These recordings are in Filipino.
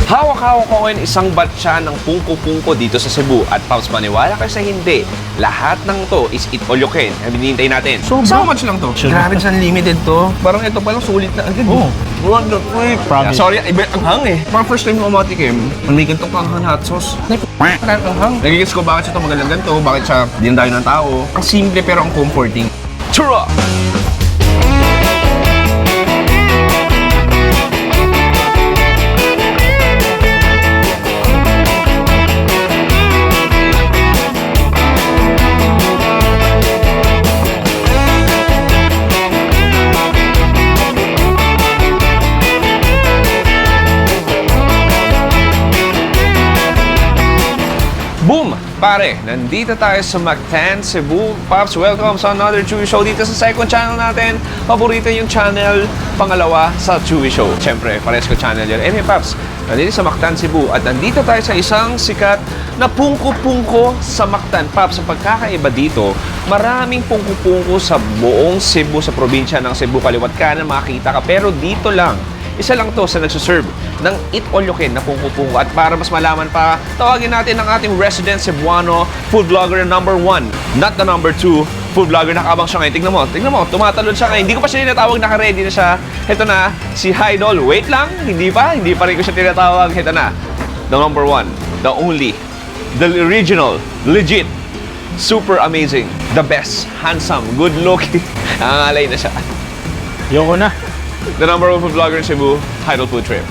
Hawak-hawak ko ngayon isang batcha ng pungko-pungko dito sa Cebu. At Pops, maniwala kayo sa hindi, lahat ng to is eat all you can. Hinihintay natin. So much lang to? Grabe, unlimited to. Parang ito palang sulit na agad. Oh. Promise. Sorry, iba ang hang eh. Parang first time ko umatikim, may ganitong kanghang hot sauce. Kanghang. Nagigits ko bakit siya ito magalang ganito, bakit siya dindayo ng tao. Ang simple pero ang comforting. Churra! Boom! Pare, nandito tayo sa Mactan, Cebu. Pops, welcome sa another Chewy Show dito sa second channel natin. Paborito yung channel, pangalawa sa Chewy Show. Siyempre, pares ko channel yun. Anyway, Pops, nandito sa Mactan, Cebu. At nandito tayo sa isang sikat na pungko-pungko sa Mactan. Pops, ang pagkakaiba dito, maraming pungko-pungko sa buong Cebu, sa probinsya ng Cebu. Kaliwat kanan makita ka. Pero dito lang, isa lang to sa nagsuserve ng Eat All You Can na pungko-pungko. At para mas malaman pa, tawagin natin ang ating resident Cebuano food vlogger number 1, not the number 2 food vlogger. Nakabang siya ngayon. Tingnan mo, tumatalon siya ngayon. Hindi ko pa siya tinatawag, naka-ready na siya. Ito na, si Idol. Wait lang, hindi pa rin ko siya tinatawag. Ito na, the number 1, the only, the original, legit, super amazing, the best, handsome, good looking. Nangangalay na siya. Yoko na. The number 1 food vlogger in Cebu, Idol Food Trip.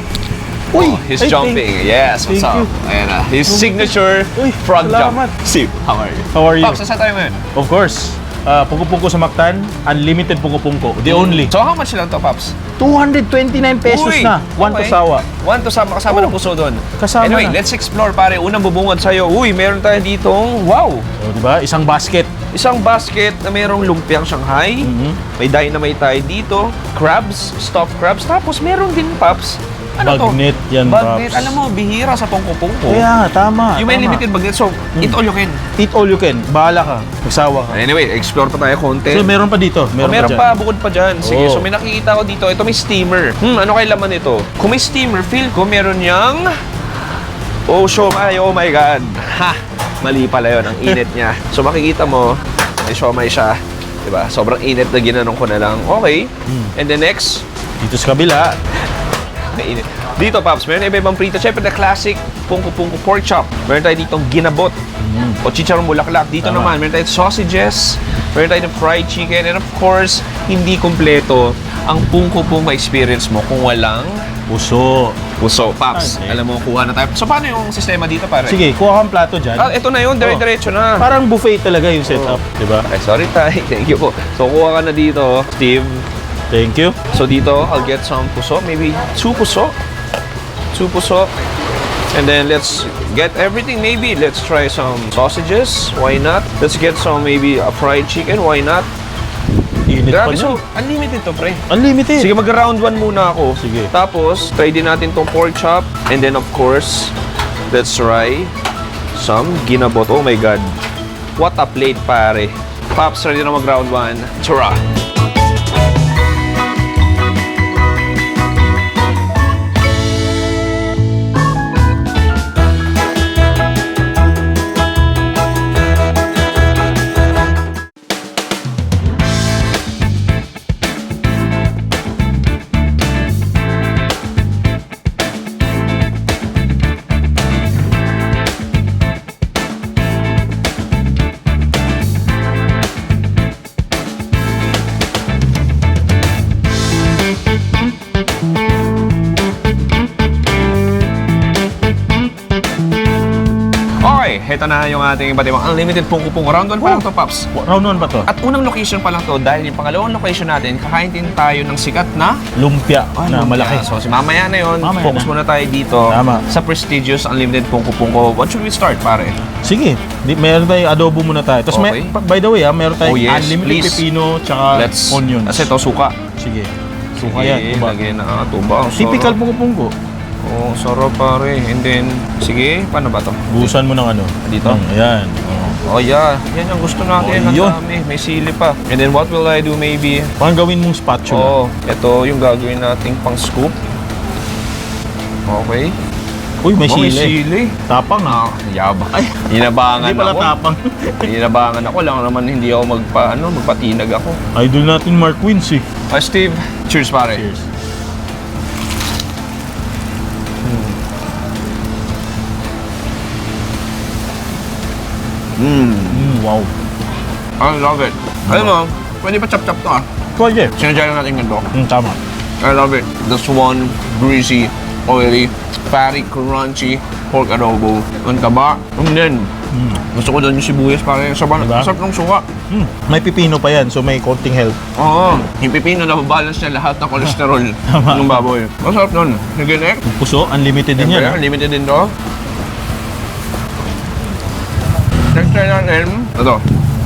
Uy! He's jumping. Yes, what's Thank up? you. Ayan na. His signature Uy, frog salamat. jump. Steve, how are you? How are you? Pops, saan tayo ngayon? Of course. Pungko-pungko sa Mactan, unlimited pungko-pungko. The only. So, how much lang to, Pops? 229 pesos Uy, na. One to okay. sawa. One to sawa, kasama ng puso doon. Kasama Anyway, na. let's explore, pare. Unang bubungad sa'yo. Uy, meron tayo ditong, wow! So, di ba? Isang basket. Isang basket na mayroong lumpiang Shanghai. May dynamite tayo dito. Crabs, stuffed crabs. Tapos meron din, Pops. Ano Bagnet to? yan, Bagnet. Pops. Alam mo, bihira sa pungko-pungko. Kaya nga, tama. Yung may tama. limited bagnet. So, eat all you can. Eat all you can. Bahala ka. Magsawa ka. Anyway, explore pa tayo konti. So, meron pa dito. Meron dyan. pa, bukod pa dyan. Sige, Oo. so may nakikita ko dito. Ito may steamer. Ano kay laman ito? Kung may steamer, feel ko meron niyang... Oh, siomay. Oh my God. Ha! Mali pala yun. Ang init niya. So makikita mo, may siomay siya. Diba? Sobrang init na ginanong ko na lang. Okay. And the next, Dito sa kabila. mainit. Dito, Pops, meron iba-ibang prito. Siyempre, the classic pungko-pungko pork chop. Meron tayo ditong ginabot. O chicharong bulaklak. Dito Tama. naman, meron tayong sausages. Meron tayong fried chicken. And of course, hindi kompleto ang pungko-pungko experience mo kung walang Puso. puso. Pops, Okay. alam mo, kuha na tayo. So, paano yung sistema dito, pare? Sige, kuha kang plato dyan. Ah, ito na yun. Dire-diretso na. Parang buffet talaga yung setup. Di ba? Okay, sorry, tay. Thank you po. So, kuha ka na dito, Steve. Thank you. So, dito, I'll get some puso. Maybe 2 puso. 2 puso. And then, let's get everything. Maybe, let's try some sausages. Why not? Let's get some, maybe, a fried chicken. Why not? Init pa Grabe, niya. so, unlimited to, pre. Unlimited. Sige, mag-round 1 muna ako. Sige. Tapos, try din natin tong pork chop. And then, of course, let's try some ginabot. Oh my God. What a plate, pare. Pops, ready na mag-round 1. Tara! Okay, heto na yung ating iba't ibang unlimited pungko-pungko. Round 1 pa lang to, Pops. Round 1 pa to. At unang location pa lang to, dahil yung pangalawang location natin, kakain din tayo ng sikat na Lumpia na malaki. So, si mamaya na yun, Mamaya focus na. muna tayo dito Tama. sa prestigious unlimited pungko-pungko. What should we start, pare? Sige, meron tayong adobo muna tayo. Tapos, Okay. by the way, meron tayong Oh, yes, unlimited please. pepino tsaka Let's, onions. Kasi ito, suka. Sige. Suka Sige, yan, tuba. lagyan na tuba. Ang Typical sarap. pungko-pungko. Oh, sarap, pare. And then, sige, paano ba to? Buhusan mo ng ano. Dito? Ayan. Oh, yeah. Yan ang gusto natin. Oh, Ang yun. dami. May sili pa. And then, what will I do maybe? Parang gawin mong spatula. Oh, ito yung gagawin nating pang scoop. Okay. Uy, may Oh, sili. Tapang na. Yabang. Ay, Hinabangan hindi pala ako. tapang. Hinabangan ako lang naman hindi ako magpatinag ako. Idol natin Mark Wins eh. Steve, cheers pare. Cheers. Wow. I love it. Alam mo, pwede pa chop-chop to ah. Pwede. Sinadya lang natin ganito. Tama. I love it. The swan, greasy, oily, fatty, crunchy, pork adobo. Ang taba. Then, gusto ko doon yung sibuyas pare. Diba? Sarap ng suka. May pipino pa yan, so may konting health. Oo. Yung pipino na balance niya lahat ng kolesterol Tama. ng baboy. Masarap nun. Sige, next. Puso, unlimited din yan. Limited din to. Next try natin. Ito.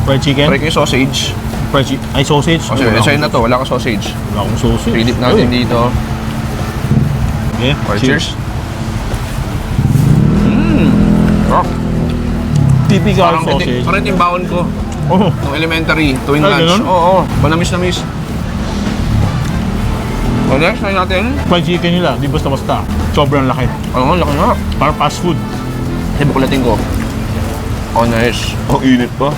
Fried chicken, Try ko yung sausage. ay sausage. Kasi sa'yo na to. Wala ka sausage. Wala akong sausage. Pilip natin dito. Okay, Alright, cheers. Sarap. Typical Parang sausage. parang ito yung baon ko. Oh, Nung elementary, tuwing Ay, lunch. ganun? Oo, panamis na miss. O next, try natin. fried chicken nila, di basta-basta. Sobrang laki. Oo, laki nga. Parang fast food. Ay, bukulatin ko. Oh, nice. Oh, init pa.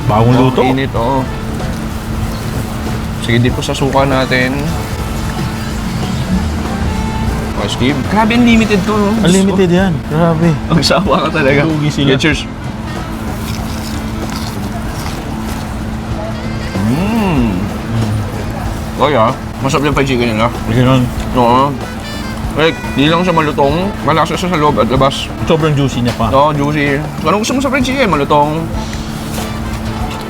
Bagong luto. Oh, init, oo. Sige, dip ko sa suka natin. Oh, Steve. Grabe, unlimited to, no? Unlimited yan. Grabe. Ang sawa ka talaga. Lugi sila. Yeah, cheers. Oh, yeah. Masarap yung fried chicken nila. Ganun. Oo. Like, di lang siya malutong. Malasa siya sa loob at labas. Sobrang juicy niya pa. Oo, juicy. Anong gusto mo sa fried chicken? Malutong.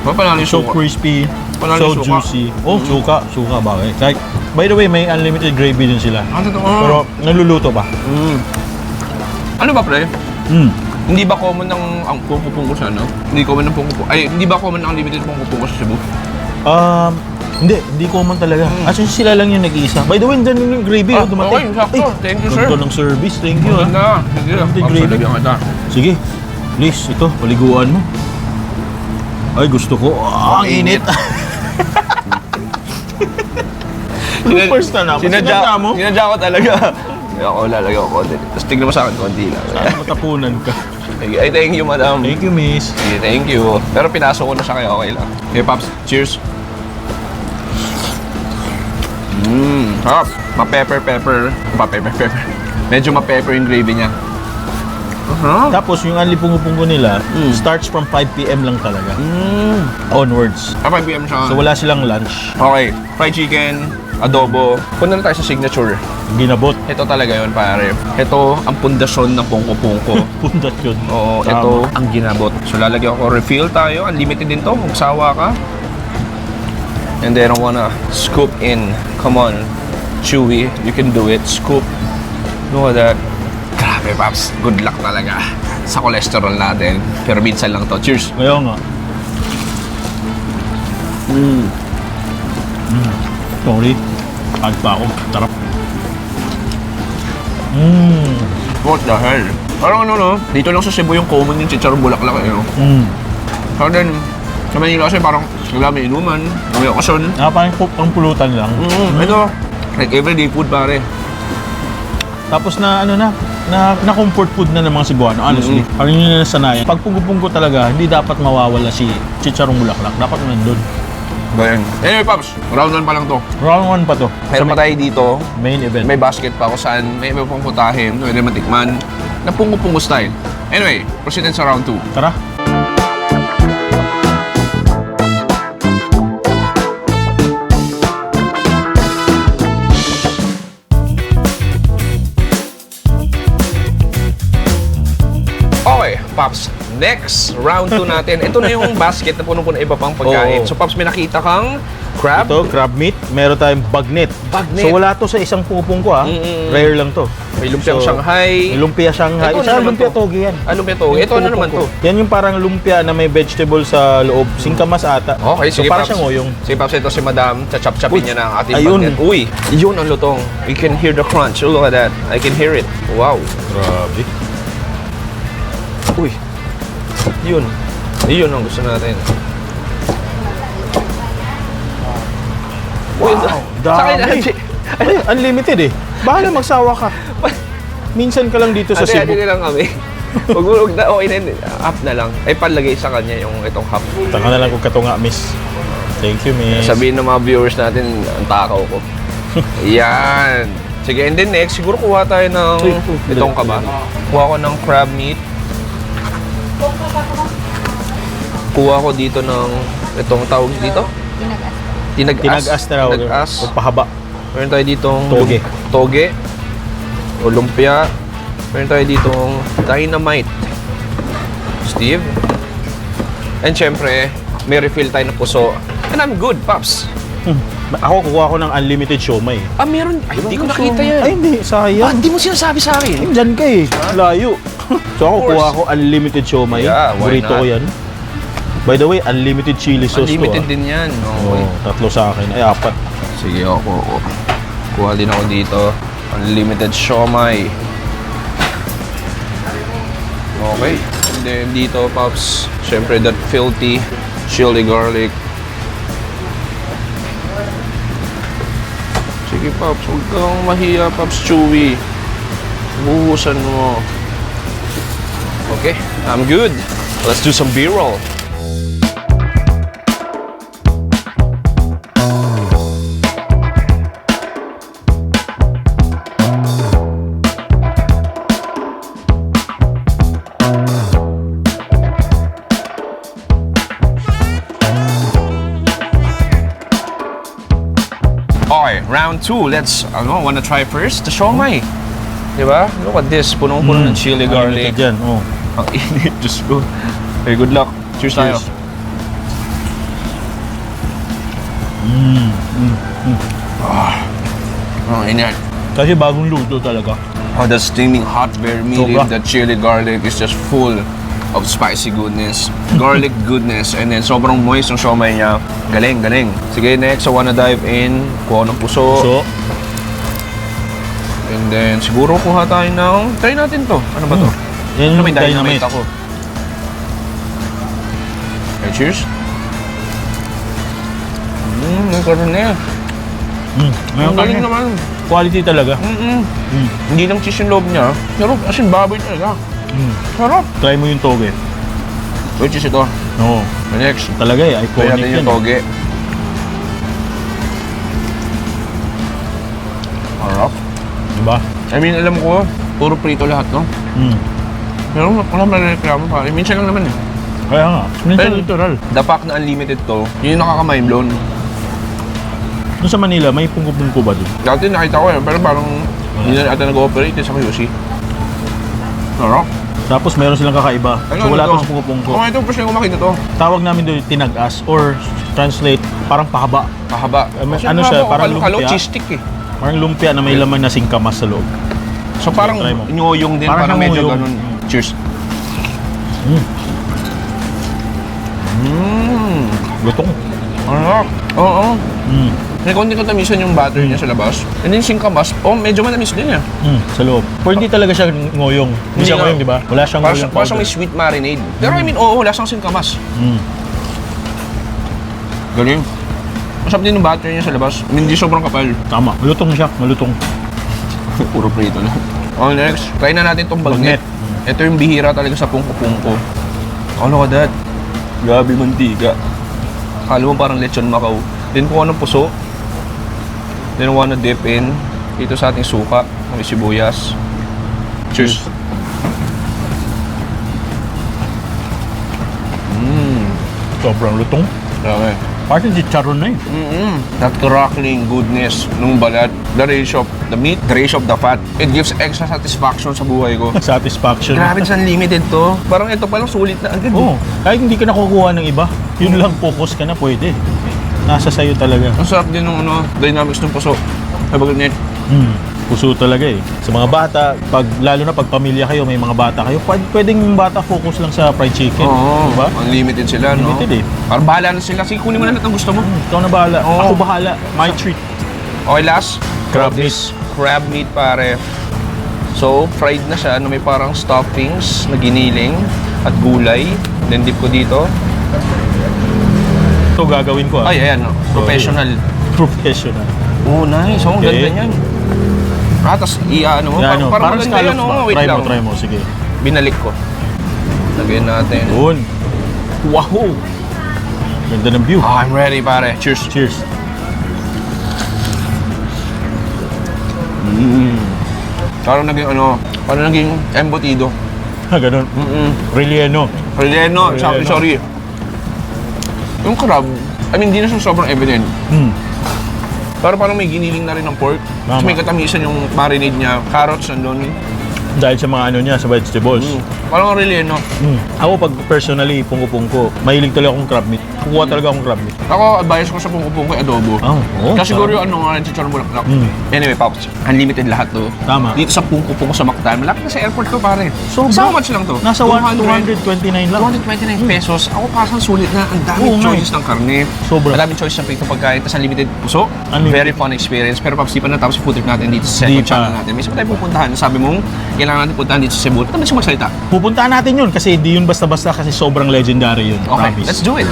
Panalo yung So suka. crispy, Panalo so yung suka. juicy. Oh, suka bagay. Like, by the way, may unlimited gravy din sila. Ah, totoo. Pero naluluto pa. Ano ba, pre? Mm. Hindi ba common ng ang pungko sa ano? Hindi common ng pungko. Ay, hindi ba common ang unlimited pungko sa Cebu? Hindi common talaga. Actually, sila lang yung nag-iisa. By the way, dyan yung gravy, Ah, dumating. okay, sakto. Thank you, sir. Ganito ng service. Thank you, ah. Na, sige. Unlimited Papsalagyan gravy. kita. Sige, please, ito, paliguan mo. Ay, gusto ko. Ang init. First na naman. Sinadya mo? Sinadya ko talaga. Ako, lalagyan ko konti. Tapos tignan mo sa akin konti lang. Sana matapunan ka. Ay, thank you, madam. Thank you, miss. Sige, thank you. Pero pinasok ko na siya kaya okay lang. Okay, Pops. Cheers. Sarap. Ma-pepper. Medyo ma-pepper yung gravy niya. Tapos yung anli pungo-pungo nila starts from 5 p.m. lang talaga. Onwards. 5 p.m. siya. So wala silang lunch. Okay, fried chicken, adobo. Punta na tayo sa signature. Ginabot. Ito talaga yun, pare. Ito ang pundasyon ng pungko-pungko. Pundat yun. Oo, Tama. ito ang ginabot. So lalagyan ko refill tayo. Unlimited din to kung sawa ka. And then I wanna scoop in. Come on, Chewy, you can do it. Scoop. Look at that. Grabe, Paps. Good luck talaga sa cholesterol natin. Pero minsan lang to. Cheers. Kaya nga. Sorry. Kahit pa ako. Tarap. What the hell? Parang ano, no? Dito lang sa Cebu yung common yung chicharong bulaklak. Eh, no? So then, sa Manila kasi parang may inuman, may okasyon. Parang ang pulutan lang. Ito, like everyday food, pare. Tapos na comfort food na ng mga Cebuano, honestly. Parang yun na nasanayan. Pag punggo-punggo talaga, hindi dapat mawawala si chicharong bulaklak. Dapat nandun. Bayan. Anyway, Pops, round 1 pa lang to. Round 1 pa to. Meron pa tayo dito, Main event. may basket pa kung saan may iba pang putahin, pwede matikman, na pungo-pungo style. Anyway, proceed sa round 2. Tara. Okay, Pops, next round 2 natin. Ito na yung basket na puno-puno iba pang pagkain. Oo. So, Pops, may nakita kang crab. Ito, crab meat. Meron tayong bagnet. Bagnet. So wala to sa isang pupong ko, Rare lang to. May lumpiang So, Shanghai. May lumpia Shanghai. Ito, ano Isa naman lumpia to? toge yan. Ano ba ito? Ito ano naman to? Yan yung parang lumpia na may vegetable sa loob. Singkamas ata. Okay, sige, so, para Paps. siyang oyong. Sige, Paps, ito si Madam. Chachap-chapin Uy, niya na ang ating ayun. bagnet. Uy, yun ang lutong. You can hear the crunch. Oh, look at that. I can hear it. Wow. Grabe. Uy. Yun. Yun ang gusto natin. Uy, Wow, sa akin, dami. Ay, unlimited eh. Bahala magsawa ka. minsan ka lang dito sa Ate, Cebu. ate lang kami. Huwag na, okay na yun. Half na lang. Ay, palagay sa kanya yung itong half. Taka na lang kung katunga, miss. Thank you, miss. Sabihin ng mga viewers natin, ang takaw ko. Yan. Sige, and then next, siguro kuha tayo ng itong kaba. Kuha ko ng crab meat. Kuha ko dito ng itong tawag dito? Tinagas na raw. Tinagas. O pahaba. Meron tayo ditong Toge. Toge. O lumpia. Meron tayo ditong dynamite. Steve. And syempre, may refill tayo ng puso. And I'm good, Pops. Ako, kukuha ko ng unlimited siomay. Ah, meron. Ay, hindi ko nakita yan. Ay, hindi. Sayang. Hindi mo sinasabi sa akin. Diyan ka eh. Layo. So ako, Of course. kuha ko unlimited siomay. Yeah, why Burrito not? ko yan. By the way, unlimited chili sauce Unlimited to. din yan. Oo, Okay. tatlo sa akin. Ay, 4. Sige, ako. Kuha din ako dito. Unlimited siomay. Okay. And then dito, Pops, syempre that filthy chili garlic. Sige, Pops, huwag kang mahiya, Pops Chewy. Buhusan mo. Okay, I'm good. Let's do some B-roll. Okay, round 2. Let's, wanna try first? The siomay. Diba? Look at this. Punong-puno ng chili garlic. Unlimited yan, oh. Ang init, Diyos ko. Okay, good luck. Cheers tayo. Cheers. Ang init. Kasi bagong luto talaga. Oh, the steaming hot bear meat, Sobra. the chili garlic is just full of spicy goodness, garlic goodness, and then sobrang moist yung siomay niya. Galing, galing. Sige, next, I wanna dive in. Kuha ng puso. So, And then, siguro kuha tayo ng... Try natin to. Ano ba to? yan Ano, yung may dynamite dynamite. ako. Okay, cheers. May karoon na yan. Ngayon Ang galing kasi, naman. quality talaga. Hindi lang cheese yung loob niya. Pero as in baboy talaga. Sarap. Try mo yung toge. Which is ito. Oo. Next. Talaga eh, Try iconic natin yan. yung toge. Sarap. Diba? I mean, alam ko, puro prito lahat, no? Pero wala mareklamo pa. Minsan lang naman eh. Kaya nga. Minsan Pero- literal. The fact na unlimited to, yun yung nakaka-mind blown. Doon sa Manila, may pungko-pungko ba doon? Dati nakita ko eh, pero parang hindi na ata nag-ooperate sa QC. Sarap. Tapos meron silang kakaiba. So wala to sa pungko-pungko. Oh, ito first time ko makita to. Tawag namin doon tinagas or translate parang pahaba. Pahaba. Ano siya, parang kalo lumpia? cheese stick eh. Parang lumpia na may laman na singkamas sa loob. So parang Try mo. nyoyong din, Parang parang medyo nyoyong. ganun. Cheers. Lutong. Sarap. Oo. Mm. May konting katamisan yung butter niya sa labas. And then singkamas, medyo manamis din eh. Sa loob. Pero hindi talaga siya ngoyong. Hindi siya nga. ngoyong, di ba? Wala siyang ngoyong Parang powder. may sweet marinade. Pero I mean, oo, lasang singkamas. Mm. Galing. Masarap din yung butter niya sa labas. Hindi sobrang kapal. Tama. Malutong siya. Malutong. Puro prito lang. Oh, next. Try na natin itong bagnet. Ito yung bihira talaga sa pungko-pungko. Oh, look at that. Grabe mantika. Akala mo parang lechon Macau. Then kuha ng puso. Then wanna dip in dito sa ating suka. May sibuyas. Cheers. Sobrang lutong. Grabe. Parang chicharon na eh. That crackling goodness nung balat. The ratio of the meat, the ratio of the fat. It gives extra satisfaction sa buhay ko. Satisfaction. Grabe sa unlimited to. Parang ito palang sulit na agad. Oo. Kahit hindi ka nakukuha ng iba, yun lang focus ka na pwede. Nasa sayo talaga. Ang sarap din ng dynamics ng puso. Sabagat net. Puso talaga eh. Sa mga bata, lalo na pag pamilya kayo, may mga bata kayo, pwedeng yung bata focus lang sa fried chicken. Oo. Diba? Unlimited sila, no? Unlimited eh. Parang bahala na sila. Sige, kunin mo na lahat ng gusto mo. Ikaw na bahala. Oo. Ako bahala. My treat. Okay, last. Crab This crab meat, pare. So, fried na siya. May parang stuffings na giniling at gulay. Then dip ko dito. Ito gagawin ko ah. Ay, ayan. No? Professional. Professional. Oh, nice. Oh, ang Okay. ganda niyan. Tapos i-ano mo. Yan, ano, Parang parang maganda scallops yan. ba? Oo, wait lang. Try mo, sige. Binalik ko. Lagyan natin. Yun. Wow! Ganda ng view. I'm ready, pare. Cheers. Cheers. Parang naging embutido. Ganun. Relleno. Relleno, Relleno. sorry. Yung crab, I mean, hindi na siya sobrang evident. Pero parang may giniling na rin ng pork. Tapos Tama. may katamisan yung marinade niya. Carrots nandun. Dahil sa mga ano niya, sa vegetables. Parang ang relleno. Ako pag personally, pungko-pungko, mahilig talaga akong crab meat. Kukuha talaga akong crab meat. Ako, advice ko sa pungko-pungko adobo. Oo. Kasi siguro yung ano nga rin, chicharon bulaklak. Anyway, Pops, unlimited lahat to. Tama. Dito sa pungko-pungko sa Mactan, malapit na sa airport ko, pare. Sobra. So how much lang to? Nasa 229 lang. 229 pesos. Ako parang sulit na. Ang Oo daming nga choices ng karne. Sobra. Ang daming choices ng prito pagkain. Tapos unlimited puso. Unlimited. Very fun experience. Pero Pops, di pa natapos yung food trip natin dito sa Di second pa. channel natin. May isa pa tayo pupuntahan. Sabi mong, kailangan natin puntahan dito sa Cebu. Ito ba siya magsalita? Pupuntahan natin yun kasi di yun basta-basta kasi sobrang legendary yun. Okay, Promise. let's do it.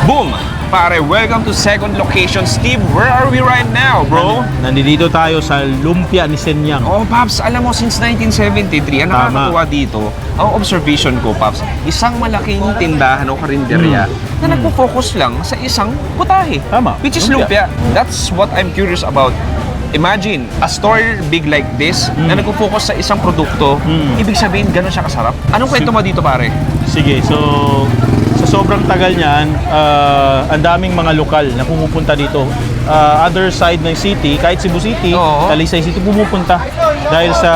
Boom! Pare, welcome to second location. Steve, where are we right now, bro? Nandito tayo sa lumpia ni Senyang. Oh, Paps, alam mo, since 1973, ang Tama. nakakatuwa dito, ang observation ko, Paps, isang malaking tindahan o karinderya na nagpo-focus lang sa isang putahe. Tama. Which is lumpia. That's what I'm curious about. Imagine, a store big like this na nagpo-focus sa isang produkto, ibig sabihin, gano'n siya kasarap. Anong kwento mo dito, pare? Sige, so sa sobrang tagal niyan, ang daming mga lokal na pumupunta dito. Other side ng city, kahit Cebu City, Oo. Talisay City, pumupunta dahil sa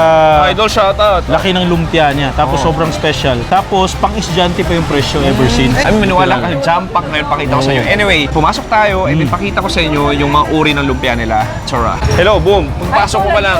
Idol, shoutout. laki ng lumpia niya. Tapos sobrang special. Tapos pang-estudyante pa yung presyo ever since. I mean, maniwala ka, jump pack ngayon, pakita ko sa inyo. Anyway, pumasok tayo, and then pakita ko sa inyo yung mga uri ng lumpia nila. Tsura. Hello, boom. Pagpasok ko pa lang.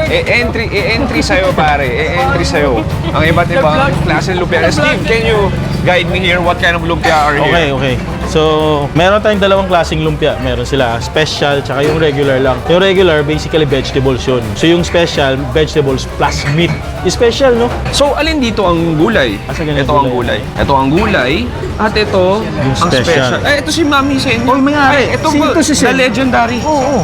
E-entry sa'yo, pare. E-entry sa'yo. Ang iba't ibang klase ng lumpia. Steve, can you guide me here? What kind of lumpia are here? Okay. So, meron tayong dalawang klaseng lumpia. Meron sila special, tsaka yung regular lang. Yung regular, basically vegetables yun. So, yung special, vegetables plus meat. Special, no? So, alin dito ang gulay? Asa ganyan Ito ang gulay? gulay. Ito ang gulay. At ito, ang special. special. Ito si Mami Sen. Oh, mayari. Ay, ito Sino po, to si Sen? the legendary. Oo.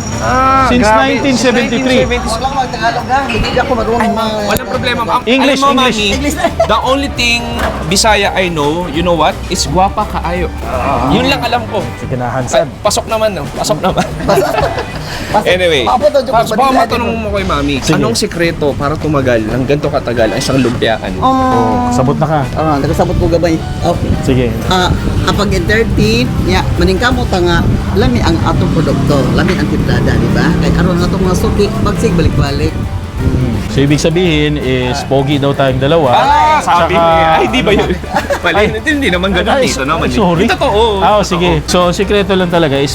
Since Since 1973. Wala ko mag-Tagalog ha. Hindi ako marunong Walang problema. English, Alam mo, English. Mami, the only thing Bisaya I know, you know what? Is guwapa kaayo. Yun lang alam ko. Sige na, Hansan. Pasok naman, no? Pasok naman. Anyway, Papo daw, Pops, baka Joke, matanong mo kay Mami, Sige. anong sikreto para tumagal ng ganito katagal ang isang lumpiaan? Sabot na ka. Nagasabot ko gabay. Okay. Sige. Apag entertain, ya, maningkamot nga, lami ang atong produkto, lami ang timplada, di ba? Kaya aron nga itong mga suki, bagsig balik-balik. So, ibig sabihin is pogi daw tayong dalawa. Sabi Tsaka- niya. Ay, di ba yun? Mali, hindi naman ganun Ay, dito naman. sorry. Ito totoo. Sige. So, sikreto lang talaga is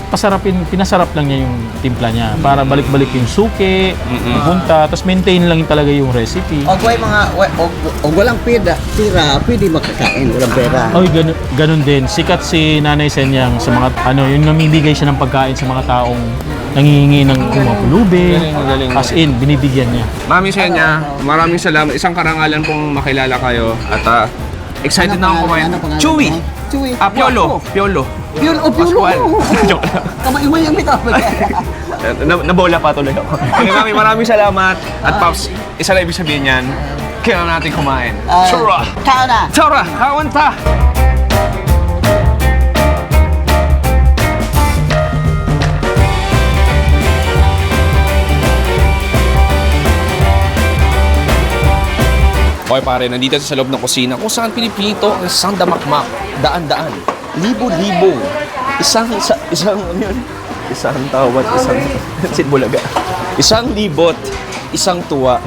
pinasarap lang niya yung timpla niya para balik-balik yung suki, punta, tapos maintain lang talaga yung recipe. Og way mga, og walang pira, pwede makakain, walang pera. Oy, ganun din. Sikat si Nanay Senyang sa mga, yung namimigay siya ng pagkain sa mga taong nangihingi ng mga pulubi. Galing. As in, binibigyan niya. Mami Senya, maraming salamat. Isang karangalan pong makilala kayo. At excited na ako kumain. Chewy! Chewy. Piolo. Piolo. Piolo. Pascual. Joke lang. Kamay-umay ang bitaw. Nabola pa tuloy ako. Okay, Mami, maraming salamat. At Pops, isa lang ibig sabihin yan, kailangan natin kumain. Tsura! Kao na. Tsura! Kawan ta! Okay pare, nandito sa loob ng kusina kung saan pinipito ang isang damakmak, daan-daan, libo-libo, isang ano yun? Isang tawad, isang sitbulaga. Isang libot, isang tuwa.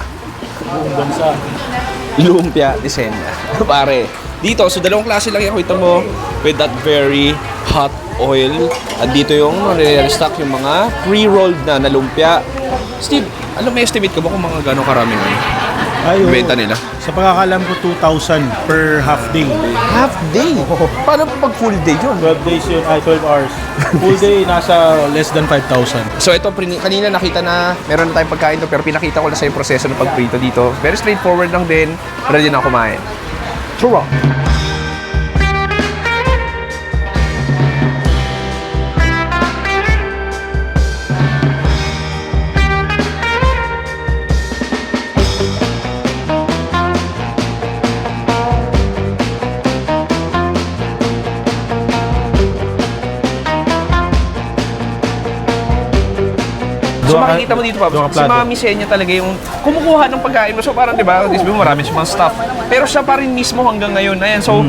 Lumpia Disenya. Pare, dito, so dalawang klase lang yung kita mo with that very hot oil. At dito yung re-restock yung mga pre-rolled na lumpia. Steve, alam mo, estimate ko ba kung mga gano'ng karami ngayon? Ay, oo. benta nila. Sa pagkakalam ko, 2,000 per half day. Half day? Paano pag full day yun? 12 days yun, 12 hours. Full day, nasa less than 5,000. So ito, kanina nakita na meron na tayong pagkain to, pero pinakita ko na sa yung proseso ng pagprito dito. Very straightforward lang din. Ready na kumain. Churro! So makikita mo dito, Pops, doon ka si plato. Mami Senya talaga yung kumukuha ng pagkain mo. So parang, di ba, this mo marami siyang mga stuff. Pero siya pa rin mismo hanggang ngayon. Ayan, so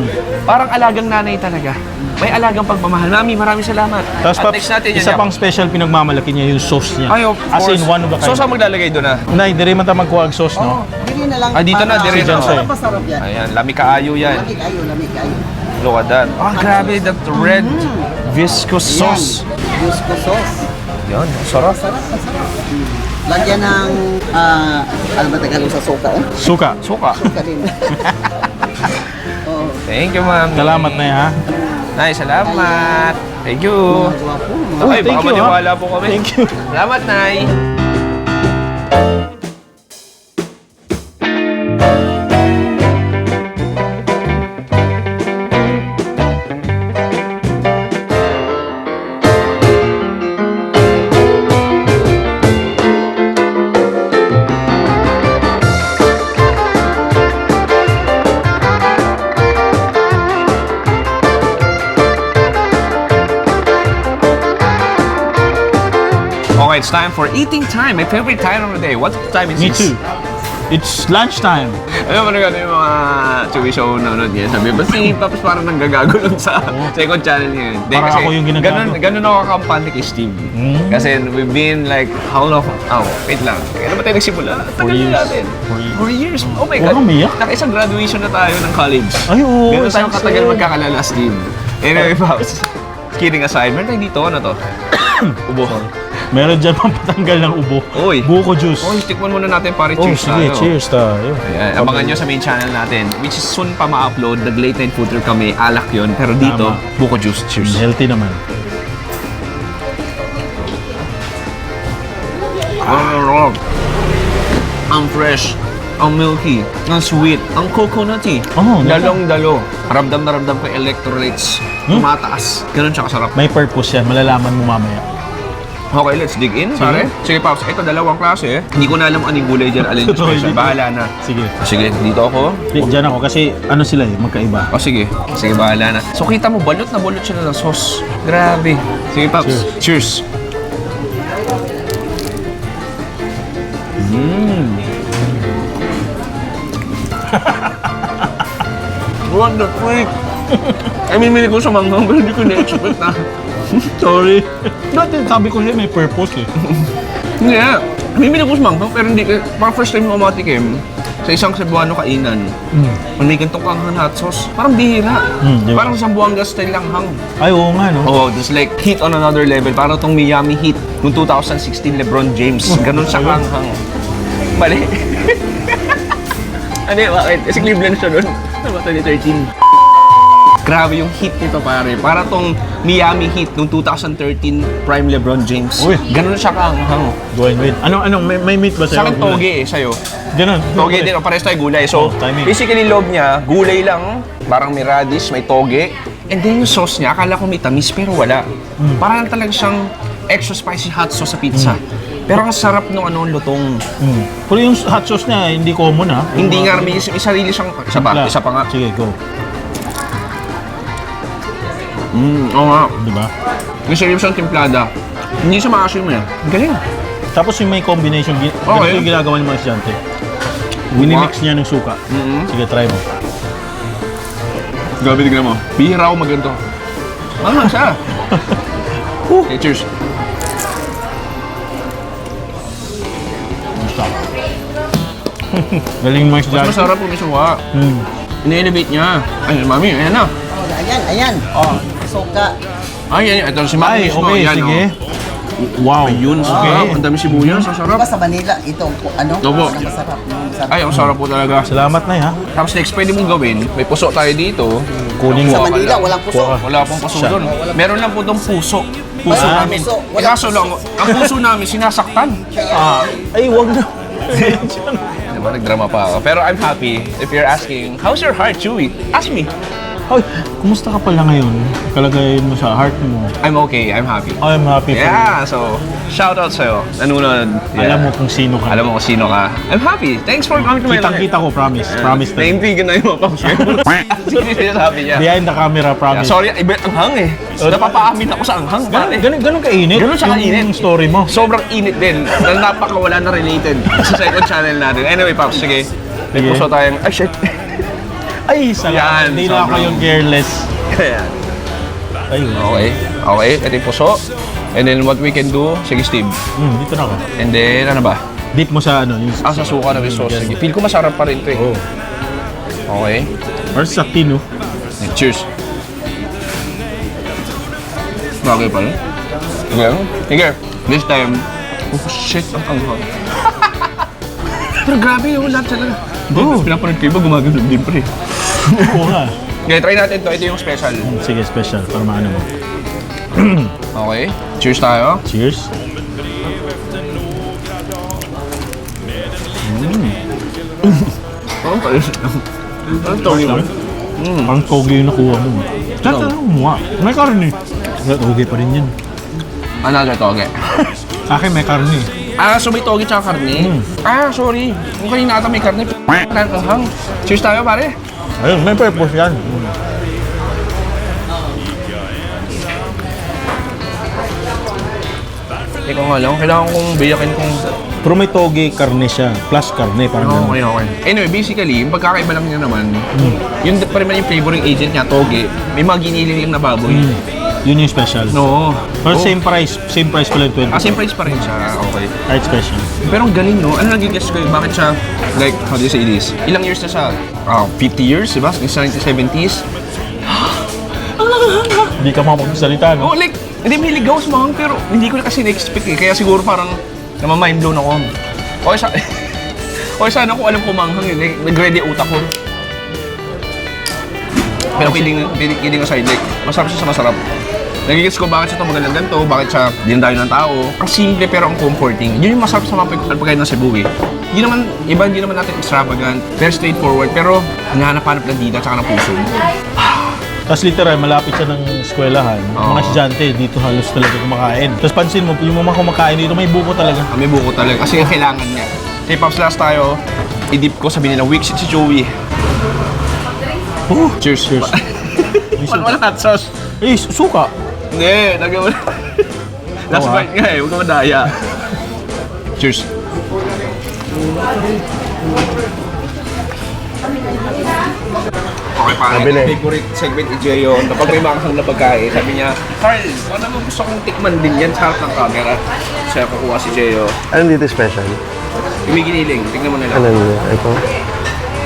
parang alagang nanay talaga. May alagang pagmamahal. Mami, maraming salamat. Tapos, At Paps, next natin isa pang special pinagmamalaki niya yung sauce niya. Ay, of As course. in, one of a kind. So saan maglalagay doon na? Nay, dire man ta magkuha ang sauce, no? Dili na lang. Dito na, para- dire na. Para masarap yan. Ayan, lami kaayo yan. Lamig kayo, lamig kayo. Look at that. Ah, grabe, that red viscous sauce. Diyos ko sauce. Yan, sarap. Sarap, masarap. Lagyan ng, ano ba Tagalog sa suka? Suka. Suka. Suka din. Oo. Thank you, Mami. Salamat na ha. Nay, salamat. Thank you. Mga gwapo. Ay, baka thank you, maniwala po kami. Thank you. Salamat, Nay. Okay, it's time for eating time. My favorite time of the day. What time is Me this? too. It's lunchtime. Alam mo na gano'n yung mga Chewy Show nanonood niya. Sabi, ba't si Paps parang nanggagago lang sa second channel niya? Hindi, Parang ako yung ginagago. Ganun ako kampante kay Steve. Kasi we've been like, how long? Oh, wait lang. Kailan ba tayo nagsimula? Tagal na years. natin. 4 years. 4 years. Oh my Huwag God. kang umiyak. Nakaisang graduation na tayo ng college. Ay, oo. Ganun tayo isang katagal set. magkakalala, Steve. Anyway, Paps. Kidding aside, meron tayo dito. Ano to? Ubo. Meron dyan pampatanggal ng ubo. Uy. Buko juice. Oh, tikman muna natin pare. Oh, Cheers sige, tayo. cheers tayo. Ayan, abangan nyo sa main channel natin, which is soon pa ma-upload. Nag-late night food trip kami, alak yun. Pero dito, Tama. buko juice. Cheers. Healthy naman. Ang fresh, ang milky, ang sweet, ang coconutty. Oh, Dalong-dalo. Ramdam na ramdam ko yung electrolytes. Tumataas. Ganun siya kasarap. May purpose yan. Malalaman mo mamaya. Okay, let's dig in, pare. Sige, Pops. Ito, dalawang klase. Hindi ko na alam anong gulay dyan. Alin yung special. Hindi ko- Bahala na. Sige. Sige, dito ako. Diyan ako kasi ano sila eh, magkaiba. O sige. Sige, bahala na. So kita mo, balot na balot siya ng sauce. Grabe. Sige, Pops. Cheers. What the freak? I mean, ko sa manghang, pero hindi ko na-expect na. Sorry. Dati sabi ko siya may purpose eh. Hindi ah. Mimili ko sa manghang, pero hindi ko, parang first time ko matikim sa isang Cebuano kainan. May ganitong kanghang hot sauce. Parang bihira. Di ba? Parang sa Buanga style lang hang. Ay, oo nga no. Oh, just like heat on another level. Parang tong Miami Heat noong 2016 LeBron James. Ganun siya kanghang. Mali. Ano yun? Bakit? Kasi Cleveland siya nun. Ano ba 2013? Grabe yung heat nito pare. Para tong Miami Heat noong 2013 prime LeBron James. Uy. Ganun siya kanghang. Dwayne Wade. Anong may meat ba Sa sa'yo? akin toge eh, sa'yo. Ganun. Toge din, pares tayo gulay. So, Oh, timing. basically loob niya, gulay lang, parang may radish, may toge. And then yung sauce niya, akala ko may tamis pero wala. Parang talaga siyang extra spicy hot sauce sa pizza. Pero ang sarap nung lutong. Pero yung hot sauce niya, hindi common ha. Hindi nga, may sarili siyang, isa pa nga. Sige, go. Oo nga. Di ba? May sarili siyang timplada. Hindi siya maasim eh. Galing. Tapos yung may combination, ganito yung ginagawa ng mga estudyante. Winimix niya ng suka. Sige, try mo. Grabe, tignan mo. Bihira ako magganto. Mahal siya. Okay, cheers. Basta. Galing mo Mas estudyante. masarap po may suwa. Ini-elevate niya. Ay, mami, ayan na. Oh, ayan, ayan. Oh, suka. Ay, yan. Ito si mami Ay, mismo. okay, Yan, sige. oh. Wow. Ayun, sarap. Ang dami sibuyas, ang sarap. Diba sa Manila, ito, ano? Opo. Ano masarap? Masarap. Ay, ang sarap po talaga. Salamat na ha. Tapos next, pwede mong gawin, may puso tayo dito. Kunin Sa mo. Manila, walang puso. Kuha. Wala pong puso Siya. doon. Meron lang po itong puso. Puso Ah, namin. puso. Eh, Walang kaso lang, ang puso namin sinasaktan. Ay, wag na. Diba, nagdrama pa ako. Pero I'm happy. If you're asking, how's your heart, Chewy? Ask me. Ay, kumusta ka pala ngayon? Kalagayin mo sa heart mo. I'm okay. I'm happy. I'm happy for you. Yeah, so shout out sa'yo. Nanonood. Yeah. Alam mo kung sino ka. Alam mo kung sino ka. I'm happy. Thanks for coming to my life. Kitang-kita ko, promise. Promise na. Naintigan na yung mga paps. Sige, sinasabi niya. Behind the camera, Yeah, promise. sorry, iba ang hang eh. Napapaamin ako sa anghang, pare. Ganun kainit. Ganun siya kainit. Yung story mo. Sobrang init din. Na napakawala na related sa second channel natin. Anyway, Pops, sige. May Sige. puso tayong... Ay, shit. Ay, salamat. Yan, Hindi na ako sobrang- yung careless. Ayan. Ayun. Okay. Okay, ito yung puso. And then what we can do, sige Steve. Dito na ako. And then, ano ba? Dip mo sa ano. Yung, Sa suka na may sauce. Sige. Feel ko masarap pa rin ito eh. Oh. Okay. Or sa tino. Cheers. Bagay pa rin. Sige. Sige. This time, oh shit, ang anghang. Pero grabe yung lahat talaga. Oh. Pinapanood ko iba gumagano din pa rin. Oo nga. Okay, try natin to. Ito yung special. Sige, special. Para maano mo. Okay. Cheers tayo. Cheers. Oh, tayo. Ano to? Ang toge yung nakuha mo. Saan ka kumuha? May karne. Toge pa rin yan. Another toge. Sa akin may karne. Ah, so may toge tsaka karne? Ah, sorry. Kung kanina ata may karne, hang. Cheers tayo, pare. Ayun, may purpose yan. Hindi ko nga lang. Kailangan kong biyakin kung... Pero may toge, karne siya. Plus karne, parang ganun. Okay, okay. Anyway, basically, yung pagkakaiba lang niya naman, yun pa rin yung flavoring agent niya, toge, may mga giniling na baboy. Yun yung special. No. Pero same price pala yung 20. Ah, same price pa rin siya. Okay. Kahit special. Pero ang galing, no? Ano nag-guess ko yun? Bakit siya, like, how do you say this? Ilang years na siya? 50 years, diba? Sa 1970s? Hindi ka makapagsalita, no? Oh, like, hindi may ligaw sa mga, pero hindi ko na kasi na-expect eh. Kaya siguro parang namamind blown ako. Okay, okay, sana ko alam ko manghang yun. Like, nag-ready utak ko. Pero kidding aside, like, masarap siya sa masarap. Nagigits ko bakit siya tumagal ng ganito, bakit siya dindayo ng tao. Ang simple pero ang comforting. Yun yung masarap sa mga pagkain ng Cebu eh. Hindi naman natin extravagant, very straightforward, pero hinahanap-hanap ng dita tsaka ng puso. Tapos literal, malapit siya ng eskwelahan. Oo. Mga estudyante, dito halos talaga kumakain. Tapos pansin mo, yung mga kumakain dito, may buko talaga. May buko talaga kasi yung kailangan niya. Okay, Pops, last tayo. I-dip ko, sabi nila, weak si Chewy. Cheers. Cheers. Paano wala hot sauce? Eh, suka. Hindi, lagyan mo na. Last bite nga eh, huwag ka madaya. Cheers. Okay, pare. Favorite segment ni Jeyo. Kapag may makakang na pagkain, sabi niya, Carl, ano mo gusto kong tikman din yan sa harap ng camera? Siya kukuha si Jeyo. Anong dito special? Yung may giniling, tingnan mo nila. Ano nila? Ito?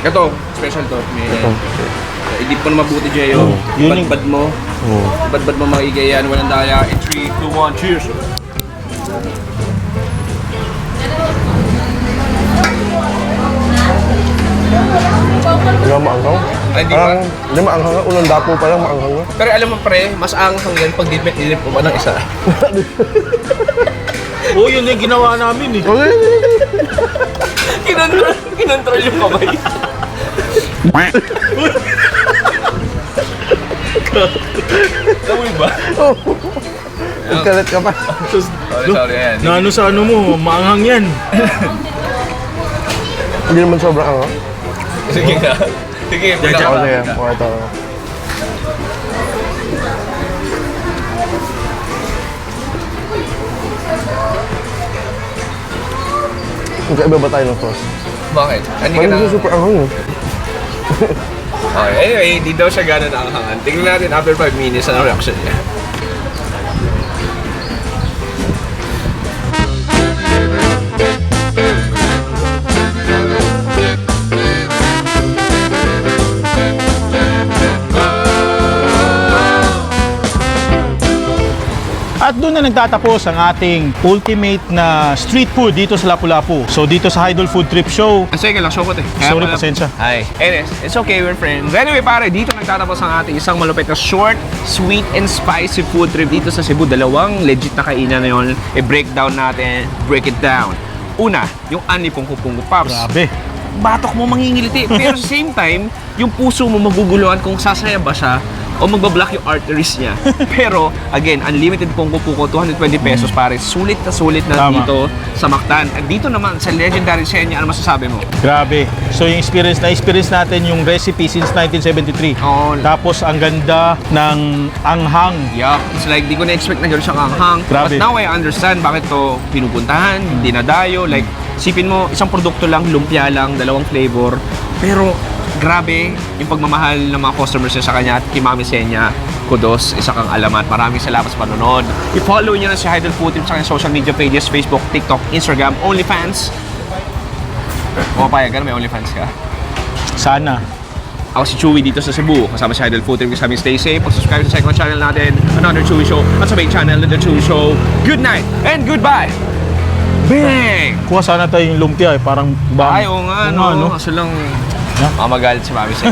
Ito, special to. May, i-dip mo na mabuti, Jeyo. Yun yung- Badbad mo. Badbad mo makigayan, walang daya. In 3, 2, 1, cheers! Hindi ba maanghang? Ay, di ba? Parang, hindi maanghang nga. Unang dapo pa lang maanghang nga. Pero alam mo pre, mas anghang yan pag dinip mo pa ng isa. Oo, yun yung ginawa namin eh. Kinontrol yung kamay. Amoy ba? Kalat ka pa. Sorry, ayan. Na ano sa ano mo, maanghang yan. Hindi naman sobrang anghang. Sige nga. Sige, O, sige. O, ito. Magkaiba ba tayo ng sauce? Bakit? Hindi ka Parang na... hindi super anghang eh. Okay, anyway, di daw siya gano'n anghangan. Tingnan natin after 5 minutes ang reaction niya. At doon na nagtatapos ang ating ultimate na street food dito sa Lapu-Lapu. So dito sa Idol Food Trip Show. Sige lang, show ko Sorry, pasensya. Hi. It's okay, we're friends. Anyway, pare, dito nagtatapos ang ating isang malupit na short, sweet, and spicy food trip dito sa Cebu. Dalawang legit na kainan na yun. I-breakdown natin, break it down. Una, yung ani pungko-pungko Pops. Grabe. Batok mo mangingiliti. Pero sa same time, yung puso mo maguguluhan kung sasaya ba siya o magbablock yung arteries niya. Pero, again, unlimited pungko-pungko, 220 pesos pare. Sulit na Tama. dito sa Mactan. At dito naman, sa Legendary Senya, ano masasabi mo? Grabe. So yung na-experience natin yung recipe since 1973. Oo. Tapos ang ganda ng anghang. Yeah, it's like, di ko na-expect na gano'n siyang anghang. Grabe. But now I understand bakit to pinupuntahan, hindi nadayo. Like, sipin mo, isang produkto lang, lumpia lang, dalawang flavor. Pero, grabe yung pagmamahal ng mga customers niya sa kanya at kay Mami Senya. Kudos, isa kang alamat. Maraming salamat sa panonood. I-follow niyo na si Idol Food Trip sa kanyang social media pages, Facebook, TikTok, Instagram, OnlyFans. Pumapayag ka na, may OnlyFans ka. Sana. Ako si Chewy dito sa Cebu. Kasama si Idol Food Trip. Kasama stay safe. Pag-subscribe sa second channel natin, Another Chewy Show. At sa main channel, The Chewy Show. Good night and goodbye! Bang! Kuha sana tayo yung lumpia eh. Parang bang. Ay, oo nga, no? Kaso lang, Yeah. mamagalit si Mami Senya.